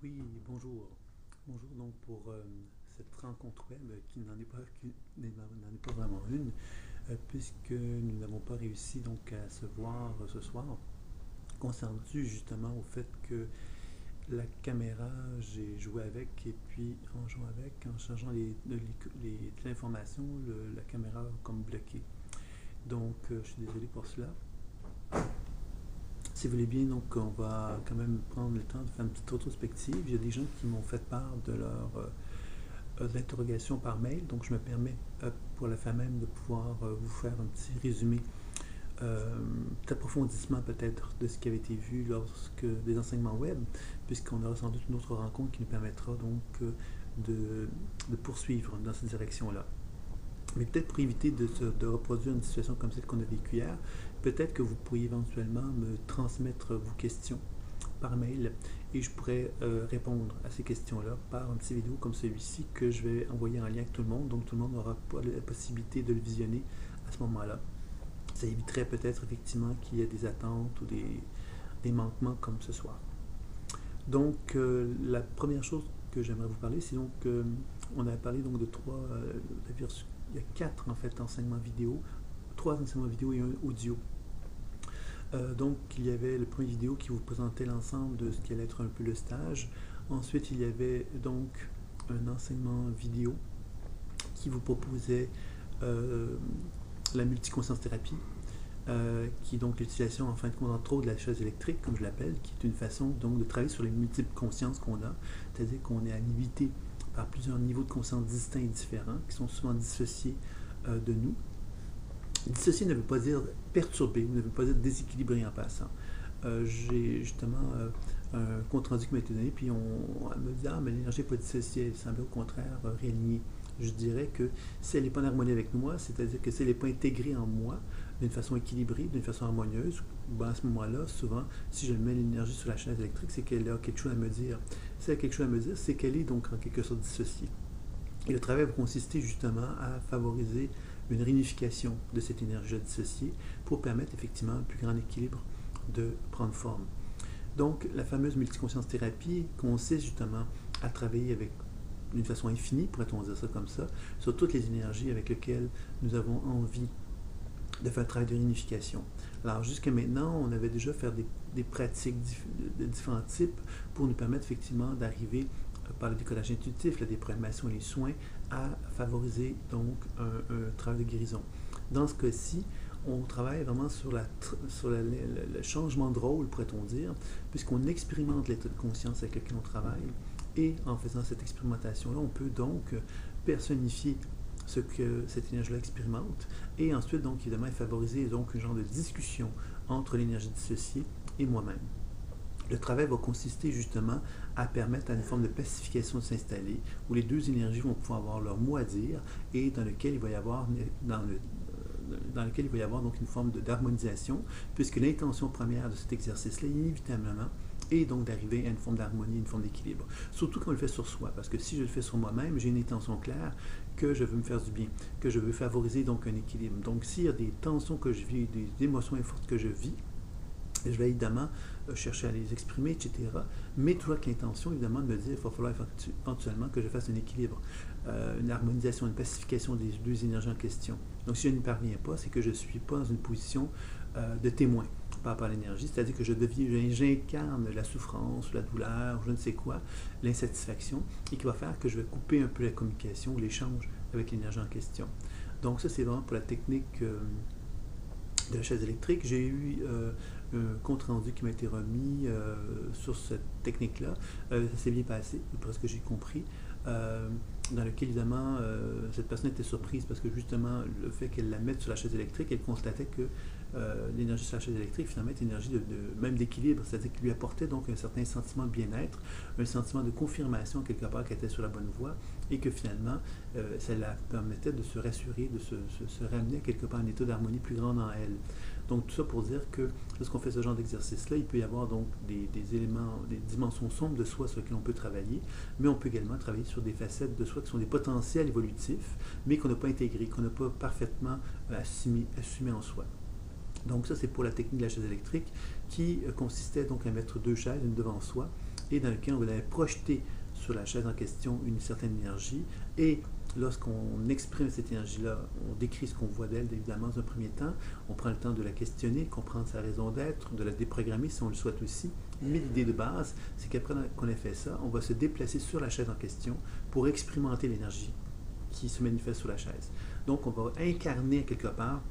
Oui, bonjour. Bonjour donc pour cette rencontre web n'en est pas vraiment une, puisque nous n'avons pas réussi donc à se voir ce soir, concernant justement au fait que la caméra, j'ai joué avec et puis en jouant avec, en changeant l'information, la caméra a comme bloqué. Donc je suis désolé pour cela. Si vous voulez bien, donc on va quand même prendre le temps de faire une petite rétrospective. Il y a des gens qui m'ont fait part de leur d'interrogation par mail. Donc, je me permets, pour la fin même, de pouvoir vous faire un petit résumé d'approfondissement peut-être de ce qui avait été vu lorsque des enseignements web, puisqu'on aura sans doute une autre rencontre qui nous permettra donc de poursuivre dans cette direction-là. Mais peut-être pour éviter de reproduire une situation comme celle qu'on a vécue hier, peut-être que vous pourriez éventuellement me transmettre vos questions par mail et je pourrais répondre à ces questions-là par un petit vidéo comme celui-ci que je vais envoyer en lien avec tout le monde. Donc tout le monde aura pas la possibilité de le visionner à ce moment-là. Ça éviterait peut-être effectivement qu'il y ait des attentes ou des manquements comme ce soir. Donc la première chose que j'aimerais vous parler, c'est donc on a parlé donc de il y a quatre en fait enseignements vidéo, trois enseignements vidéo et un audio. Donc, il y avait le premier vidéo qui vous présentait l'ensemble de ce qui allait être un peu le stage. Ensuite, il y avait donc un enseignement vidéo qui vous proposait euh, la multiconscience thérapie, qui est donc l'utilisation en fin de compte entre autres de la chaise électrique, comme je l'appelle, qui est une façon donc de travailler sur les multiples consciences qu'on a, c'est-à-dire qu'on est habité par plusieurs niveaux de conscience distincts et différents, qui sont souvent dissociés de nous. Dissocier ne veut pas dire perturber ou ne veut pas dire déséquilibrer en passant. J'ai justement un compte rendu qui m'a été donné, puis on me dit ah, mais l'énergie n'est pas dissociée, elle semble au contraire réalignée. Je dirais que si elle n'est pas en harmonie avec moi, c'est-à-dire que si elle n'est pas intégrée en moi d'une façon équilibrée, d'une façon harmonieuse, ben à ce moment-là, souvent, si je mets l'énergie sur la chaise électrique, c'est qu'elle a quelque chose à me dire. Si elle a quelque chose à me dire, c'est qu'elle est donc en quelque sorte dissociée. Et le travail va consister justement à favoriser une réunification de cette énergie dissociée pour permettre effectivement un plus grand équilibre de prendre forme. Donc, la fameuse multiconscience thérapie consiste justement à travailler avec d'une façon infinie, pourrait-on dire ça comme ça, sur toutes les énergies avec lesquelles nous avons envie de faire un travail de réunification. Alors, jusqu'à maintenant, on avait déjà fait des pratiques de différents types pour nous permettre effectivement d'arriver par le décollage intuitif, la déprogrammation et les soins, à favoriser donc un travail de guérison. Dans ce cas-ci, on travaille vraiment sur le changement de rôle, pourrait-on dire, puisqu'on expérimente l'état de conscience avec lequel on travaille. Et en faisant cette expérimentation-là, on peut donc personnifier ce que cette énergie-là expérimente et ensuite, donc, évidemment, favoriser donc un genre de discussion entre l'énergie dissociée et moi-même. Le travail va consister justement à permettre à une forme de pacification de s'installer, où les deux énergies vont pouvoir avoir leur mot à dire et dans lequel il va y avoir donc une forme d'harmonisation, puisque l'intention première de cet exercice-là, inévitablement, est donc d'arriver à une forme d'harmonie, une forme d'équilibre. Surtout quand on le fait sur soi, parce que si je le fais sur moi-même, j'ai une intention claire que je veux me faire du bien, que je veux favoriser donc un équilibre. Donc s'il y a des tensions que je vis, des émotions fortes que je vis, je vais évidemment chercher à les exprimer, etc. Mais toujours avec l'intention, évidemment, de me dire qu'il va falloir éventuellement que je fasse un équilibre, une harmonisation, une pacification des deux énergies en question. Donc, si je n'y parviens pas, c'est que je ne suis pas dans une position de témoin par rapport à l'énergie, c'est-à-dire que j'incarne la souffrance, la douleur, je ne sais quoi, l'insatisfaction, et qui va faire que je vais couper un peu la communication, l'échange avec l'énergie en question. Donc, ça, c'est vraiment pour la technique de la chaise électrique. J'ai eu un compte rendu qui m'a été remis sur cette technique-là. Ça s'est bien passé, d'après ce que j'ai compris. Dans lequel, évidemment, cette personne était surprise parce que, justement, le fait qu'elle la mette sur la chaise électrique, elle constatait que l'énergie sur la chaise électrique, finalement, est une énergie même d'équilibre, c'est-à-dire qu'il lui apportait donc un certain sentiment de bien-être, un sentiment de confirmation, quelque part, qu'elle était sur la bonne voie, et que, finalement, ça la permettait de se rassurer, de se ramener, quelque part, à un état d'harmonie plus grand en elle. Donc, tout ça pour dire que lorsqu'on fait ce genre d'exercice-là, il peut y avoir donc des éléments, des dimensions sombres de soi sur lesquelles on peut travailler, mais on peut également travailler sur des facettes de soi qui sont des potentiels évolutifs, mais qu'on n'a pas intégrés, qu'on n'a pas parfaitement assumé en soi. Donc ça, c'est pour la technique de la chaise électrique qui consistait donc à mettre deux chaises, une devant soi, et dans lequel on va projeter sur la chaise en question une certaine énergie. Et lorsqu'on exprime cette énergie-là, on décrit ce qu'on voit d'elle, évidemment, dans un premier temps. On prend le temps de la questionner, comprendre sa raison d'être, de la déprogrammer si on le souhaite aussi. Mais l'idée de base, c'est qu'après qu'on ait fait ça, on va se déplacer sur la chaise en question pour expérimenter l'énergie qui se manifeste sur la chaise. Donc, on va incarner quelque part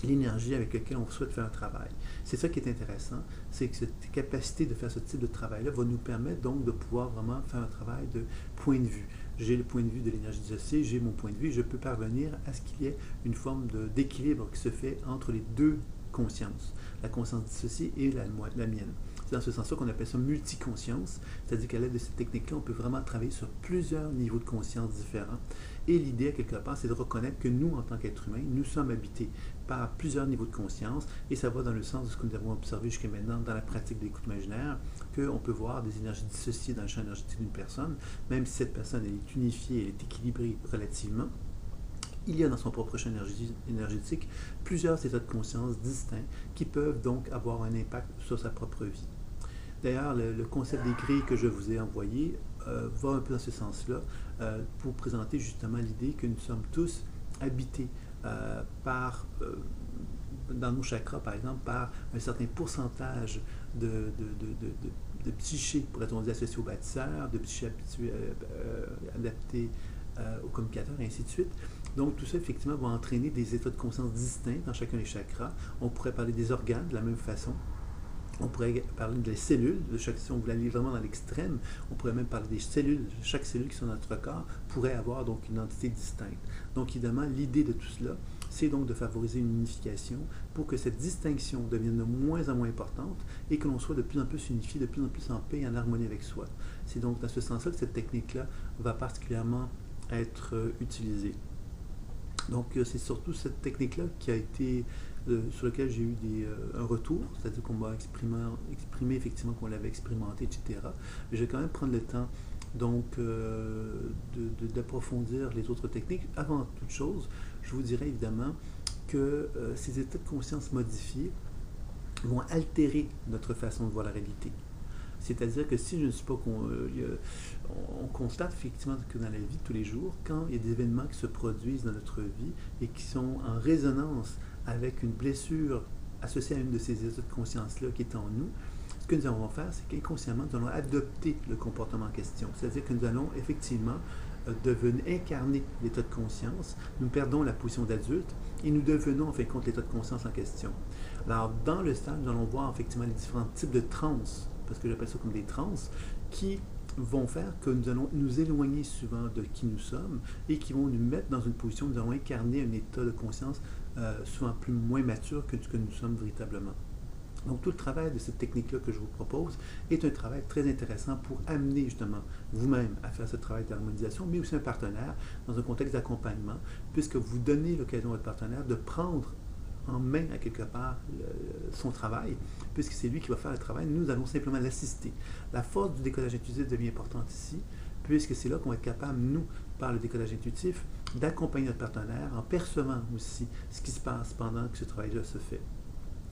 l'énergie avec laquelle on souhaite faire un travail. C'est ça qui est intéressant, c'est que cette capacité de faire ce type de travail-là va nous permettre donc de pouvoir vraiment faire un travail de point de vue. J'ai le point de vue de l'énergie dissociée, j'ai mon point de vue, je peux parvenir à ce qu'il y ait une forme d'équilibre qui se fait entre les deux consciences, la conscience dissociée et la mienne. C'est dans ce sens-là qu'on appelle ça multiconscience, c'est-à-dire qu'à l'aide de cette technique-là, on peut vraiment travailler sur plusieurs niveaux de conscience différents. Et l'idée, quelque part, c'est de reconnaître que nous, en tant qu'êtres humains, nous sommes habités par plusieurs niveaux de conscience, et ça va dans le sens de ce que nous avons observé jusqu'à maintenant dans la pratique de l'écoute imaginaire, qu'on peut voir des énergies dissociées dans le champ énergétique d'une personne, même si cette personne est unifiée, elle est équilibrée relativement. Il y a dans son propre champ énergétique plusieurs états de conscience distincts qui peuvent donc avoir un impact sur sa propre vie. D'ailleurs, le concept des grilles que je vous ai envoyé va un peu dans ce sens-là pour présenter justement l'idée que nous sommes tous habités dans nos chakras, par exemple, par un certain pourcentage de psyché, pourrait-on dire, associé au bâtisseur, de psyché adapté au communicateur, et ainsi de suite. Donc, tout ça, effectivement, va entraîner des états de conscience distincts dans chacun des chakras. On pourrait parler des organes de la même façon. On pourrait parler des cellules, si on voulait aller vraiment dans l'extrême, on pourrait même parler des cellules. Chaque cellule qui sont dans notre corps pourrait avoir donc une entité distincte. Donc, évidemment, l'idée de tout cela, c'est donc de favoriser une unification pour que cette distinction devienne de moins en moins importante et que l'on soit de plus en plus unifié, de plus en plus en paix et en harmonie avec soi. C'est donc dans ce sens-là que cette technique-là va particulièrement être utilisée. Donc, c'est surtout cette technique-là qui a été, sur laquelle j'ai eu un retour, c'est-à-dire qu'on m'a exprimé effectivement qu'on l'avait expérimenté, etc. Mais je vais quand même prendre le temps donc d'approfondir les autres techniques. Avant toute chose, je vous dirais évidemment que ces états de conscience modifiés vont altérer notre façon de voir la réalité. C'est-à-dire que si je ne suis pas... on constate effectivement que dans la vie de tous les jours, quand il y a des événements qui se produisent dans notre vie et qui sont en résonance avec une blessure associée à une de ces états de conscience-là qui est en nous, ce que nous allons faire, c'est qu'inconsciemment, nous allons adopter le comportement en question. C'est-à-dire que nous allons effectivement incarner l'état de conscience, nous perdons la position d'adulte et nous devenons en fin de compte l'état de conscience en question. Alors, dans le stage, nous allons voir effectivement les différents types de transes, parce que j'appelle ça comme des transes, qui vont faire que nous allons nous éloigner souvent de qui nous sommes et qui vont nous mettre dans une position où nous allons incarner un état de conscience souvent moins mature que ce que nous sommes véritablement. Donc, tout le travail de cette technique-là que je vous propose est un travail très intéressant pour amener justement vous-même à faire ce travail d'harmonisation, mais aussi un partenaire dans un contexte d'accompagnement, puisque vous donnez l'occasion à votre partenaire de prendre en main, à quelque part, son travail, puisque c'est lui qui va faire le travail, nous allons simplement l'assister. La force du décollage intuitif devient importante ici, puisque c'est là qu'on va être capable, nous, par le décollage intuitif, d'accompagner notre partenaire en percevant aussi ce qui se passe pendant que ce travail-là se fait.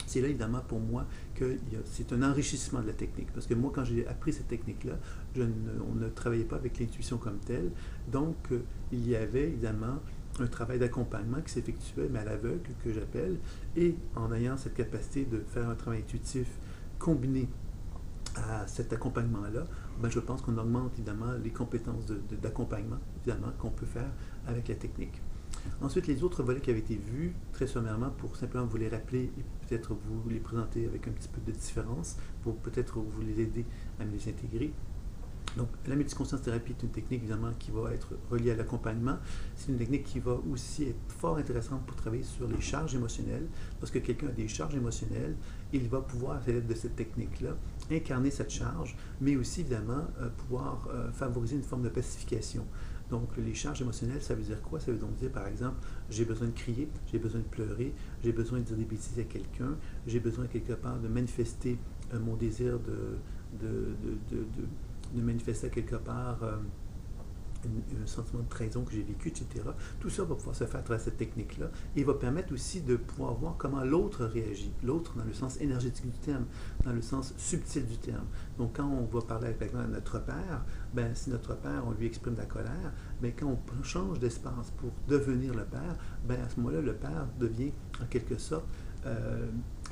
C'est là, évidemment, pour moi, que c'est un enrichissement de la technique. Parce que moi, quand j'ai appris cette technique-là, on ne travaillait pas avec l'intuition comme telle. Donc, il y avait, évidemment, un travail d'accompagnement qui s'effectuait, mais à l'aveugle, que j'appelle, et en ayant cette capacité de faire un travail intuitif combiné à cet accompagnement-là, ben, je pense qu'on augmente, évidemment, les compétences d'accompagnement, évidemment, qu'on peut faire avec la technique. Ensuite, les autres volets qui avaient été vus, très sommairement, pour simplement vous les rappeler et peut-être vous les présenter avec un petit peu de différence, pour peut-être vous les aider à me les intégrer. Donc, la multiconscience thérapie est une technique, évidemment, qui va être reliée à l'accompagnement. C'est une technique qui va aussi être fort intéressante pour travailler sur les charges émotionnelles. Lorsque quelqu'un a des charges émotionnelles, il va pouvoir, à l'aide de cette technique-là, incarner cette charge, mais aussi, évidemment, pouvoir favoriser une forme de pacification. Donc, les charges émotionnelles, ça veut dire quoi? Ça veut donc dire, par exemple, j'ai besoin de crier, j'ai besoin de pleurer, j'ai besoin de dire des bêtises à quelqu'un, j'ai besoin, quelque part, de manifester mon désir de manifester quelque part un sentiment de trahison que j'ai vécu, etc. Tout ça va pouvoir se faire à travers cette technique-là et va permettre aussi de pouvoir voir comment l'autre réagit. L'autre dans le sens énergétique du terme, dans le sens subtil du terme. Donc quand on va parler avec notre père, ben, si notre père, on lui exprime de la colère, ben, quand on change d'espace pour devenir le père, ben, à ce moment-là, le père devient en quelque sorte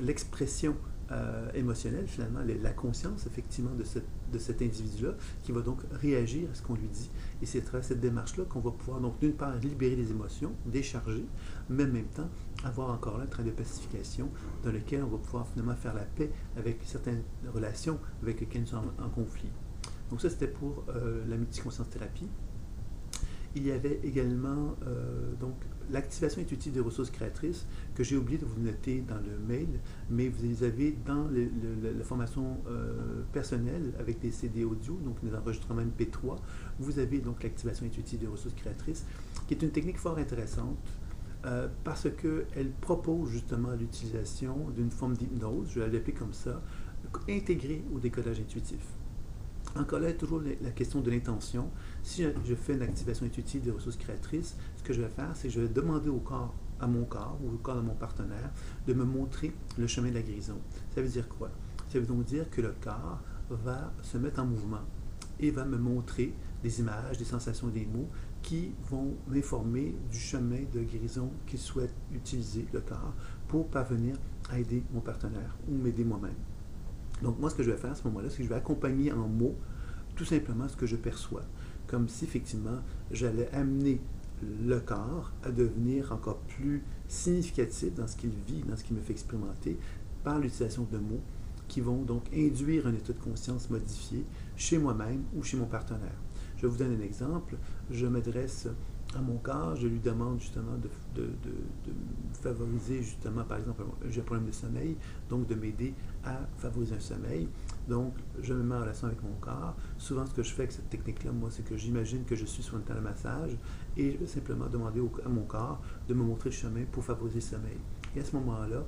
l'expression émotionnelle, finalement, la conscience, effectivement, de cet individu-là, qui va donc réagir à ce qu'on lui dit. Et c'est à travers cette démarche-là qu'on va pouvoir, donc, d'une part, libérer les émotions, décharger, mais en même temps, avoir encore là un travail de pacification dans lequel on va pouvoir, finalement, faire la paix avec certaines relations avec lesquelles nous sommes en conflit. Donc ça, c'était pour la multiconscience thérapie. Il y avait également donc l'activation intuitive des ressources créatrices que j'ai oublié de vous noter dans le mail, mais vous les avez dans la formation personnelle avec des CD audio, donc des enregistrements MP3. Vous avez donc l'activation intuitive des ressources créatrices, qui est une technique fort intéressante parce qu'elle propose justement l'utilisation d'une forme d'hypnose, je vais l'appeler comme ça, intégrée au décodage intuitif. Encore là, toujours la question de l'intention. Si je fais une activation intuitive des ressources créatrices, ce que je vais faire, c'est que je vais demander au corps, à mon corps ou au corps de mon partenaire, de me montrer le chemin de la guérison. Ça veut dire quoi? Ça veut donc dire que le corps va se mettre en mouvement et va me montrer des images, des sensations, des mots qui vont m'informer du chemin de guérison qu'il souhaite utiliser, le corps, pour parvenir à aider mon partenaire ou m'aider moi-même. Donc moi, ce que je vais faire à ce moment-là, c'est que je vais accompagner en mots tout simplement ce que je perçois. Comme si effectivement, j'allais amener le corps à devenir encore plus significatif dans ce qu'il vit, dans ce qu'il me fait expérimenter, par l'utilisation de mots qui vont donc induire un état de conscience modifié chez moi-même ou chez mon partenaire. Je vous donne un exemple. Je m'adresse à mon corps, je lui demande justement de favoriser justement, par exemple, j'ai un problème de sommeil, donc de m'aider à favoriser un sommeil. Donc, je me mets en relation avec mon corps. Souvent, ce que je fais avec cette technique-là, moi, c'est que j'imagine que je suis sur une table de massage et je vais simplement demander à mon corps de me montrer le chemin pour favoriser le sommeil. Et à ce moment-là,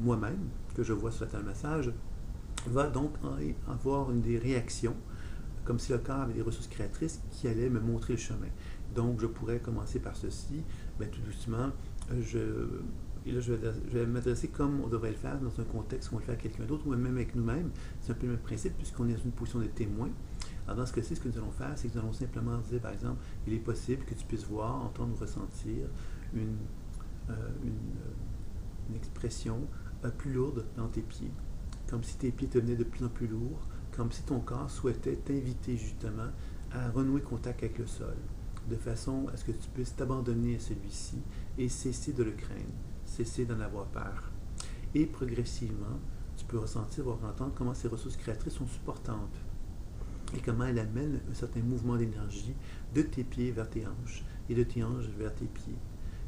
moi-même, que je vois sur la table de massage, va donc avoir des réactions comme si le corps avait des ressources créatrices qui allaient me montrer le chemin. Donc, je pourrais commencer par ceci, bien, tout doucement, je vais m'adresser comme on devrait le faire dans un contexte où on le fait à quelqu'un d'autre ou même avec nous-mêmes. C'est un peu le même principe puisqu'on est dans une position de témoin. Alors, dans ce cas-ci, ce que nous allons faire, c'est que nous allons simplement dire, par exemple, il est possible que tu puisses voir, entendre ou ressentir une expression plus lourde dans tes pieds, comme si tes pieds devenaient de plus en plus lourds, comme si ton corps souhaitait t'inviter justement à renouer contact avec le sol, de façon à ce que tu puisses t'abandonner à celui-ci et cesser de le craindre, cesser d'en avoir peur. Et progressivement, tu peux ressentir, voir, entendre comment ces ressources créatrices sont supportantes et comment elles amènent un certain mouvement d'énergie de tes pieds vers tes hanches et de tes hanches vers tes pieds.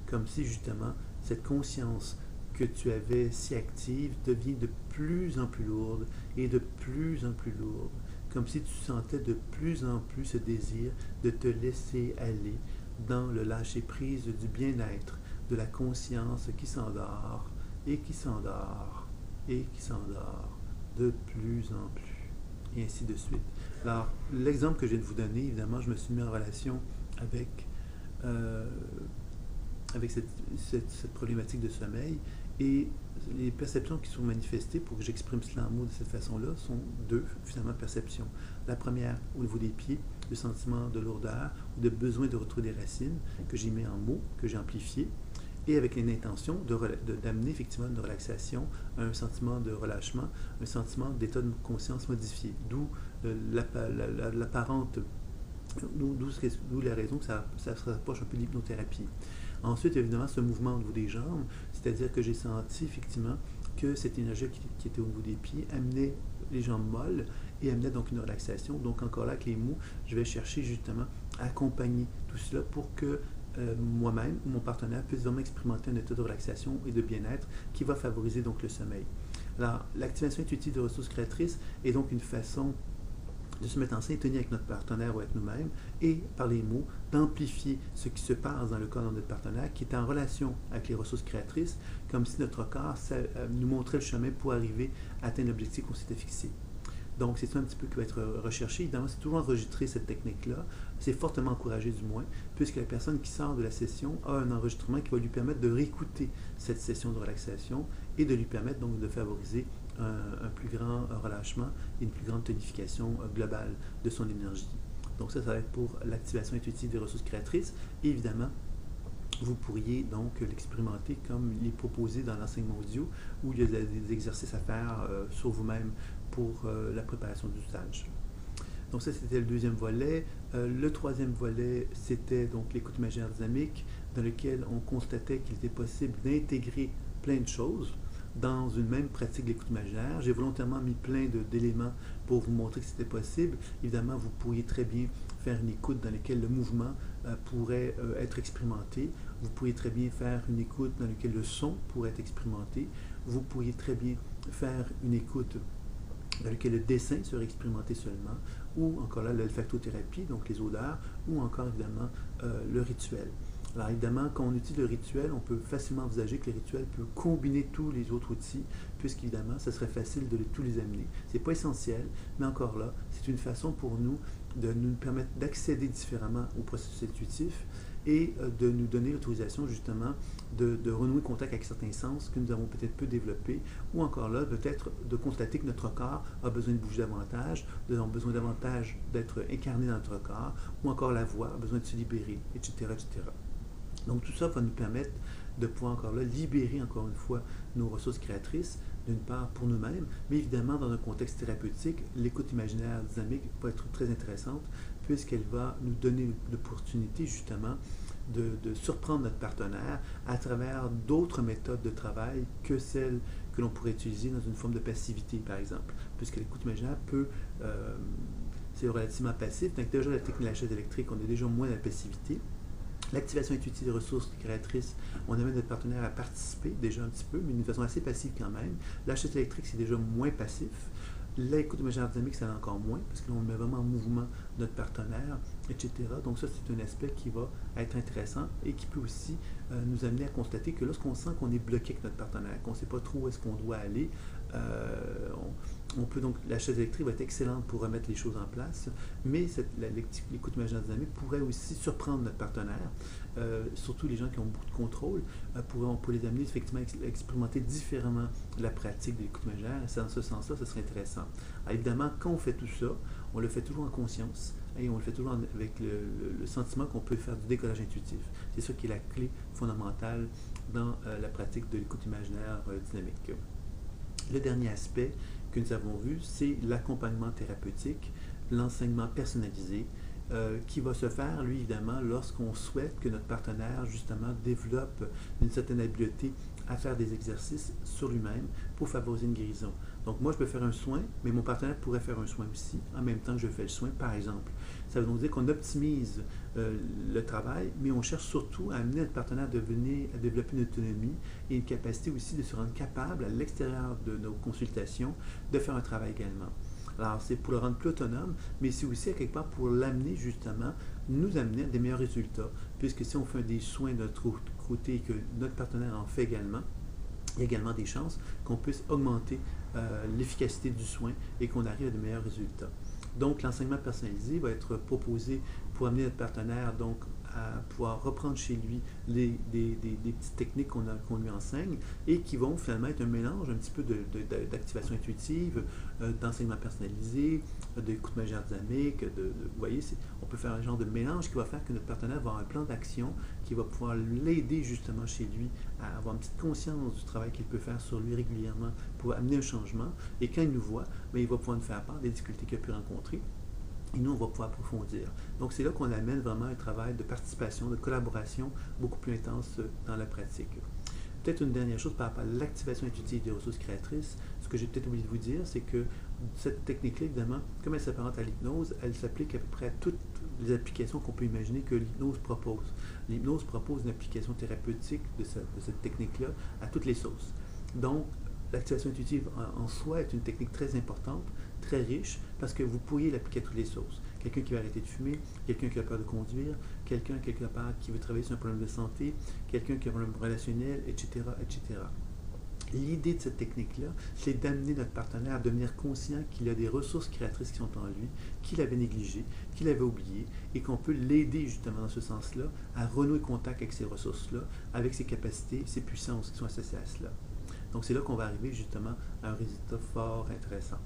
Comme si justement cette conscience que tu avais si active devient de plus en plus lourde et de plus en plus lourde, comme si tu sentais de plus en plus ce désir de te laisser aller dans le lâcher-prise du bien-être, de la conscience qui s'endort et qui s'endort et qui s'endort de plus en plus, et ainsi de suite. Alors, l'exemple que je viens de vous donner, évidemment, je me suis mis en relation avec cette problématique de sommeil. Et les perceptions qui sont manifestées, pour que j'exprime cela en mots de cette façon-là, sont deux, finalement, perceptions. La première, au niveau des pieds, le sentiment de lourdeur ou de besoin de retrouver des racines que j'ai mis en mots, que j'ai amplifié, et avec une intention d'amener effectivement une relaxation, un sentiment de relâchement, un sentiment d'état de conscience modifié. D'où l'apparente, d'où la raison que ça se rapproche un peu de l'hypnothérapie. Ensuite, évidemment, ce mouvement au niveau des jambes, c'est-à-dire que j'ai senti effectivement que cette énergie qui était au niveau des pieds amenait les jambes molles et amenait donc une relaxation. Donc encore là, avec les mots, je vais chercher justement à accompagner tout cela pour que moi-même ou mon partenaire puisse vraiment expérimenter un état de relaxation et de bien-être qui va favoriser donc le sommeil. Alors, l'activation intuitive de ressources créatrices est donc une façon de se mettre en syntonie avec notre partenaire ou avec nous-mêmes et, par les mots, d'amplifier ce qui se passe dans le corps de notre partenaire qui est en relation avec les ressources créatrices, comme si notre corps nous montrait le chemin pour arriver à atteindre l'objectif qu'on s'était fixé. Donc, c'est ça un petit peu qui va être recherché. Évidemment, c'est toujours enregistré cette technique-là. C'est fortement encouragé du moins, puisque la personne qui sort de la session a un enregistrement qui va lui permettre de réécouter cette session de relaxation et de lui permettre donc de favoriser un plus grand relâchement et une plus grande tonification globale de son énergie. Donc ça va être pour l'activation intuitive des ressources créatrices. Et évidemment, vous pourriez donc l'expérimenter comme il est proposé dans l'enseignement audio, où il y a des exercices à faire sur vous-même pour la préparation du stage. Donc ça, c'était le deuxième volet. Le troisième volet, c'était donc l'écoute imaginaire dynamique, dans lequel on constatait qu'il était possible d'intégrer plein de choses dans une même pratique de l'écoute imaginaire. J'ai volontairement mis plein d'éléments pour vous montrer que c'était possible. Évidemment, vous pourriez très bien faire une écoute dans laquelle le mouvement pourrait être expérimenté. Vous pourriez très bien faire une écoute dans laquelle le son pourrait être expérimenté. Vous pourriez très bien faire une écoute dans laquelle le dessin serait expérimenté seulement, ou encore là, l'olfactothérapie, donc les odeurs, ou encore évidemment le rituel. Alors évidemment, quand on utilise le rituel, on peut facilement envisager que le rituel peut combiner tous les autres outils, puisqu'évidemment, ce serait facile de tous les amener. Ce n'est pas essentiel, mais encore là, c'est une façon pour nous de nous permettre d'accéder différemment au processus intuitif et de nous donner l'autorisation justement de renouer contact avec certains sens que nous avons peut-être peu développés, ou encore là, peut-être de constater que notre corps a besoin de bouger davantage, nous avons besoin davantage d'être incarné dans notre corps, ou encore la voix a besoin de se libérer, etc., etc. Donc tout ça va nous permettre de pouvoir encore là libérer encore une fois nos ressources créatrices, d'une part pour nous-mêmes, mais évidemment dans un contexte thérapeutique, l'écoute imaginaire dynamique va être très intéressante puisqu'elle va nous donner l'opportunité justement de surprendre notre partenaire à travers d'autres méthodes de travail que celles que l'on pourrait utiliser dans une forme de passivité par exemple, puisque l'écoute imaginaire c'est relativement passif, donc déjà la technique de la chaise électrique, on est déjà moins dans la passivité. L'activation intuitive des ressources créatrices, on amène notre partenaire à participer déjà un petit peu, mais d'une façon assez passive quand même. La chaise électrique, c'est déjà moins passif. L'écoute imaginaire dynamique, c'est encore moins, parce que là, on met vraiment en mouvement notre partenaire, etc. Donc ça, c'est un aspect qui va être intéressant et qui peut aussi nous amener à constater que lorsqu'on sent qu'on est bloqué avec notre partenaire, qu'on ne sait pas trop où est-ce qu'on doit aller, on peut donc, la chaise électrique va être excellente pour remettre les choses en place, mais l'écoute imaginaire dynamique pourrait aussi surprendre notre partenaire, surtout les gens qui ont beaucoup de contrôle, on peut les amener effectivement à expérimenter différemment la pratique de l'écoute imaginaire, et dans ce sens-là, ce serait intéressant. Alors, évidemment, quand on fait tout ça, on le fait toujours en conscience et on le fait toujours avec le sentiment qu'on peut faire du décollage intuitif. C'est ça qui est la clé fondamentale dans la pratique de l'écoute imaginaire dynamique. Le dernier aspect que nous avons vu, c'est l'accompagnement thérapeutique, l'enseignement personnalisé, qui va se faire, lui, évidemment, lorsqu'on souhaite que notre partenaire, justement, développe une certaine habileté à faire des exercices sur lui-même pour favoriser une guérison. Donc, moi, je peux faire un soin, mais mon partenaire pourrait faire un soin aussi, en même temps que je fais le soin, par exemple. Ça veut donc dire qu'on optimise le travail, mais on cherche surtout à amener notre partenaire à développer une autonomie et une capacité aussi de se rendre capable, à l'extérieur de nos consultations, de faire un travail également. Alors, c'est pour le rendre plus autonome, mais c'est aussi, à quelque part, pour l'amener, justement, nous amener à des meilleurs résultats. Puisque si on fait des soins de notre côté et que notre partenaire en fait également, il y a également des chances qu'on puisse augmenter l'efficacité du soin et qu'on arrive à de meilleurs résultats. Donc, l'enseignement personnalisé va être proposé pour amener notre partenaire donc, à pouvoir reprendre chez lui des petites techniques qu'on lui enseigne et qui vont finalement être un mélange un petit peu d'activation intuitive, d'enseignement personnalisé, d'écoute imaginaire dynamique, vous voyez, on peut faire un genre de mélange qui va faire que notre partenaire va avoir un plan d'action qui va pouvoir l'aider justement chez lui à avoir une petite conscience du travail qu'il peut faire sur lui régulièrement pour amener un changement. Et quand il nous voit, bien, il va pouvoir nous faire part des difficultés qu'il a pu rencontrer. Et nous, on va pouvoir approfondir. Donc, c'est là qu'on amène vraiment un travail de participation, de collaboration beaucoup plus intense dans la pratique. Peut-être une dernière chose par rapport à l'activation intuitive des ressources créatrices. Ce que j'ai peut-être oublié de vous dire, c'est que cette technique-là, évidemment, comme elle s'apparente à l'hypnose, elle s'applique à peu près à toutes les applications qu'on peut imaginer que l'hypnose propose. L'hypnose propose une application thérapeutique de cette technique-là à toutes les sauces. Donc, l'activation intuitive en soi est une technique très importante, très riche, parce que vous pourriez l'appliquer à toutes les sauces. Quelqu'un qui va arrêter de fumer, quelqu'un qui a peur de conduire, quelqu'un quelque part qui veut travailler sur un problème de santé, quelqu'un qui a un problème relationnel, etc., etc. L'idée de cette technique-là, c'est d'amener notre partenaire à devenir conscient qu'il a des ressources créatrices qui sont en lui, qu'il avait négligées, qu'il avait oubliées, et qu'on peut l'aider justement dans ce sens-là à renouer contact avec ces ressources-là, avec ses capacités, ses puissances qui sont associées à cela. Donc c'est là qu'on va arriver justement à un résultat fort intéressant.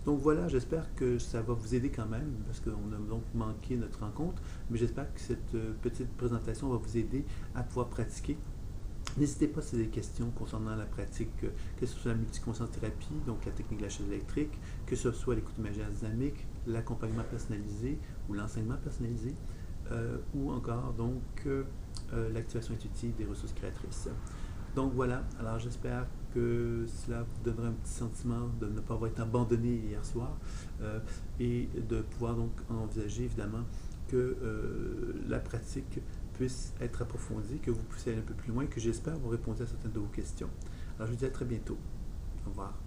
Donc voilà, j'espère que ça va vous aider quand même, parce qu'on a donc manqué notre rencontre, mais j'espère que cette petite présentation va vous aider à pouvoir pratiquer. N'hésitez pas si vous avez des questions concernant la pratique, que ce soit la multiconscience thérapie, donc la technique de la chaise électrique, que ce soit l'écoute imaginaire dynamique, l'accompagnement personnalisé ou l'enseignement personnalisé, ou encore donc l'activation intuitive des ressources créatrices. Donc voilà, alors j'espère que cela vous donnera un petit sentiment de ne pas avoir été abandonné hier soir et de pouvoir donc envisager évidemment que la pratique puisse être approfondie, que vous puissiez aller un peu plus loin, que j'espère vous répondre à certaines de vos questions. Alors je vous dis à très bientôt. Au revoir.